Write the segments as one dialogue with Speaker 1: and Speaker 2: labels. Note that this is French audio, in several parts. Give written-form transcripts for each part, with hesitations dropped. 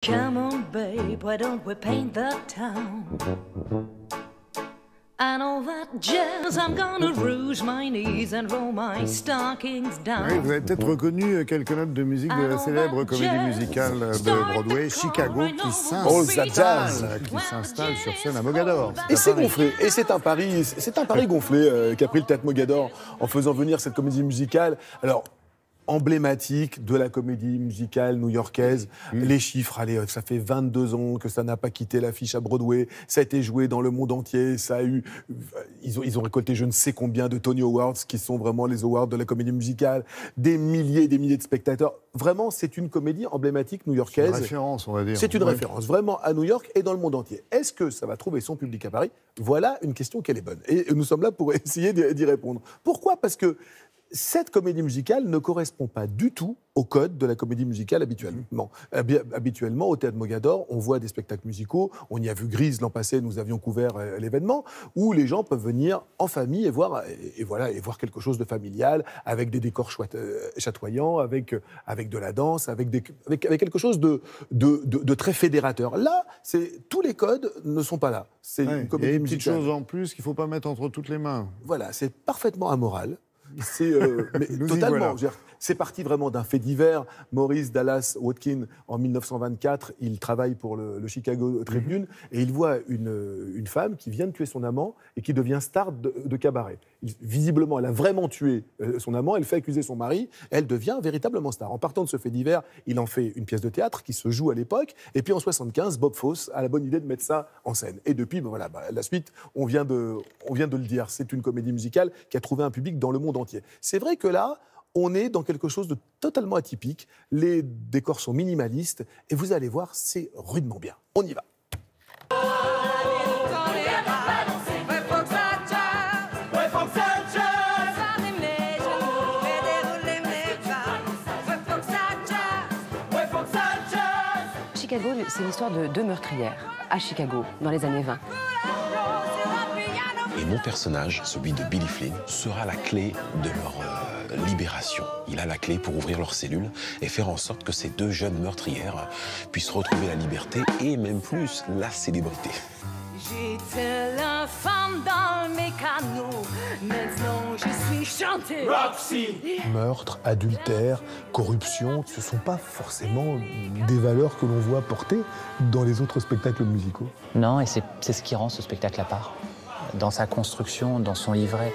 Speaker 1: Come on, babe, why don't we paint the town? And all that jazz, I'm gonna rouge my knees and roll my stockings down.
Speaker 2: Oui, vous avez peut-être reconnu quelques notes de musique de la célèbre comédie musicale de Broadway, Chicago, qui s'installe sur scène à Mogador.
Speaker 3: Et c'est gonflé, et c'est un pari gonflé qu'a pris le Théâtre Mogador en faisant venir cette comédie musicale. Alors, emblématique de la comédie musicale new-yorkaise. Les chiffres, allez, ça fait 22 ans que ça n'a pas quitté l'affiche à Broadway. Ça a été joué dans le monde entier. Ça a eu, ils ont récolté je ne sais combien de Tony Awards, qui sont vraiment les awards de la comédie musicale. Des milliers de spectateurs. Vraiment, c'est une comédie emblématique new-yorkaise.
Speaker 2: C'est une référence, on va dire.
Speaker 3: C'est une référence, vraiment, à New York et dans le monde entier. Est-ce que ça va trouver son public à Paris? Voilà une question qu'elle est bonne. Et nous sommes là pour essayer d'y répondre. Pourquoi? Parce que cette comédie musicale ne correspond pas du tout au code de la comédie musicale habituellement. Habituellement, au Théâtre Mogador, on voit des spectacles musicaux. On y a vu Grise l'an passé, nous avions couvert l'événement, où les gens peuvent venir en famille et voir quelque chose de familial, avec des décors chatoyants, avec de la danse, avec quelque chose de très fédérateur. Là, tous les codes ne sont pas là. C'est une comédie
Speaker 2: et une
Speaker 3: musicale.
Speaker 2: petite chose en plus qu'il ne faut pas mettre entre toutes les mains.
Speaker 3: Voilà, c'est parfaitement amoral. Mais totalement.
Speaker 2: Voilà.
Speaker 3: C'est parti vraiment d'un fait divers. Maurice Dallas Watkin, en 1924, il travaille pour le Chicago Tribune et il voit une femme qui vient de tuer son amant et qui devient star de cabaret. Visiblement, elle a vraiment tué son amant, elle fait accuser son mari, elle devient véritablement star. En partant de ce fait divers, il en fait une pièce de théâtre qui se joue à l'époque. Et puis en 75, Bob Fosse a la bonne idée de mettre ça en scène. Et depuis, la suite, on vient de le dire. C'est une comédie musicale qui a trouvé un public dans le monde entier. C'est vrai que là, on est dans quelque chose de totalement atypique. Les décors sont minimalistes et vous allez voir, c'est rudement bien. On y va.
Speaker 4: Chicago, c'est l'histoire de deux meurtrières à Chicago dans les années 20.
Speaker 5: Et mon personnage, celui de Billy Flynn, sera la clé de leur libération. Il a la clé pour ouvrir leur cellule et faire en sorte que ces deux jeunes meurtrières puissent retrouver la liberté et même plus, la célébrité.
Speaker 1: J'étais la femme dans le mécano, maintenant je suis chantée. Roxy!
Speaker 6: Meurtre, adultère, corruption, ce ne sont pas forcément des valeurs que l'on voit porter dans les autres spectacles musicaux.
Speaker 7: Non, et c'est ce qui rend ce spectacle à part. Dans sa construction, dans son livret.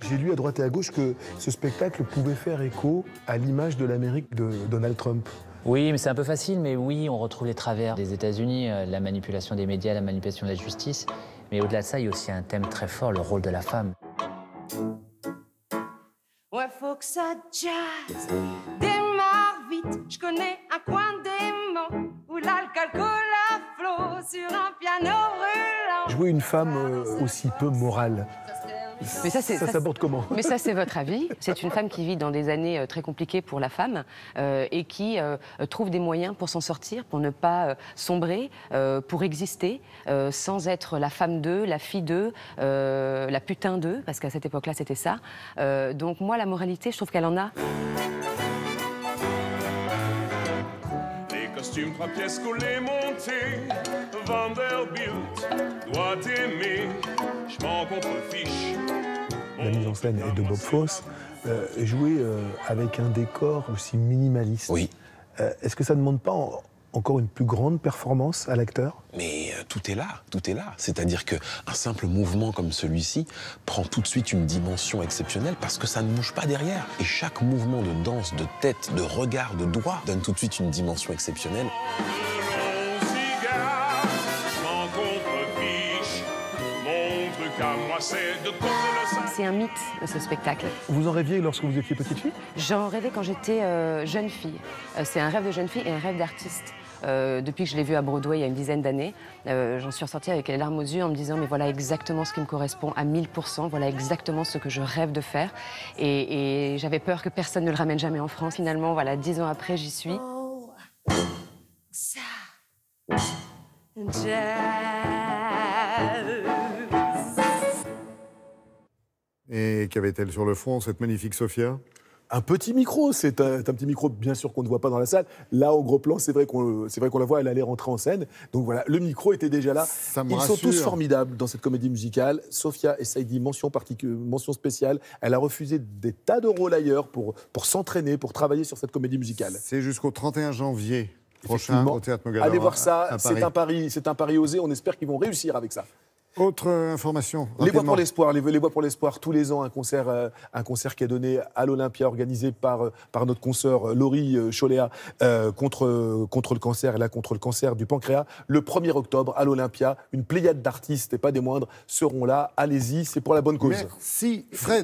Speaker 6: J'ai lu à droite et à gauche que ce spectacle pouvait faire écho à l'image de l'Amérique de Donald Trump.
Speaker 7: Oui, mais c'est un peu facile, mais oui, on retrouve les travers des États-Unis, la manipulation des médias, la manipulation de la justice. Mais au-delà de ça, il y a aussi un thème très fort, le rôle de la femme.
Speaker 1: Ouais, faut que ça jazz, démarre vite. Je connais un coin dément où l'alcool coule à flot sur un piano brûlant.
Speaker 6: Jouer une femme aussi peu morale,
Speaker 4: Mais ça
Speaker 6: s'aborde comment?
Speaker 4: Mais ça, c'est votre avis. C'est une femme qui vit dans des années très compliquées pour la femme et qui trouve des moyens pour s'en sortir, pour ne pas sombrer, pour exister, sans être la femme d'eux, la fille d'eux, la putain d'eux, parce qu'à cette époque-là, c'était ça. Donc moi, la moralité, je trouve qu'elle en a.
Speaker 8: Les costumes 3 pièces collés montés, Vanderbilt doit aimer, je m'en contrefiche.
Speaker 6: La mise en scène est de Bob Fosse. Jouer avec un décor aussi minimaliste.
Speaker 5: Oui.
Speaker 6: Est-ce que ça ne demande pas encore une plus grande performance à l'acteur?
Speaker 5: Mais tout est là, tout est là. C'est-à-dire qu'un simple mouvement comme celui-ci prend tout de suite une dimension exceptionnelle parce que ça ne bouge pas derrière. Et chaque mouvement de danse, de tête, de regard, de doigt donne tout de suite une dimension exceptionnelle.
Speaker 4: C'est un mythe, ce spectacle.
Speaker 6: Vous en rêviez lorsque vous étiez petite fille?
Speaker 4: J'en rêvais quand j'étais jeune fille. C'est un rêve de jeune fille et un rêve d'artiste. Depuis que je l'ai vu à Broadway il y a une dizaine d'années, j'en suis ressortie avec les larmes aux yeux en me disant mais voilà exactement ce qui me correspond à 1000%, voilà exactement ce que je rêve de faire. Et j'avais peur que personne ne le ramène jamais en France. Finalement, voilà, 10 ans après, j'y suis.
Speaker 1: Oh, ça, jazz.
Speaker 2: Et qu'avait-elle sur le front, cette magnifique Sophia?
Speaker 3: Un petit micro, c'est un petit micro bien sûr qu'on ne voit pas dans la salle. Là, au gros plan, c'est vrai qu'on la voit, elle allait rentrer en scène. Donc voilà, le micro était déjà là. Ils sont tous formidables dans cette comédie musicale. Sophia Essaidi, mention spéciale. Elle a refusé des tas de rôles ailleurs pour s'entraîner, pour travailler sur cette comédie musicale.
Speaker 2: C'est jusqu'au 31 janvier prochain au Théâtre Mogador.
Speaker 3: Allez voir ça, c'est un pari osé. On espère qu'ils vont réussir avec ça.
Speaker 2: Autre information.
Speaker 3: Les Voix pour l'Espoir, tous les ans, un concert qui est donné à l'Olympia, organisé par notre consoeur Laurie Choléa contre le cancer, et là contre le cancer du pancréas. Le 1er octobre à l'Olympia, une pléiade d'artistes, et pas des moindres, seront là. Allez-y, c'est pour la bonne cause.
Speaker 2: Merci Fred.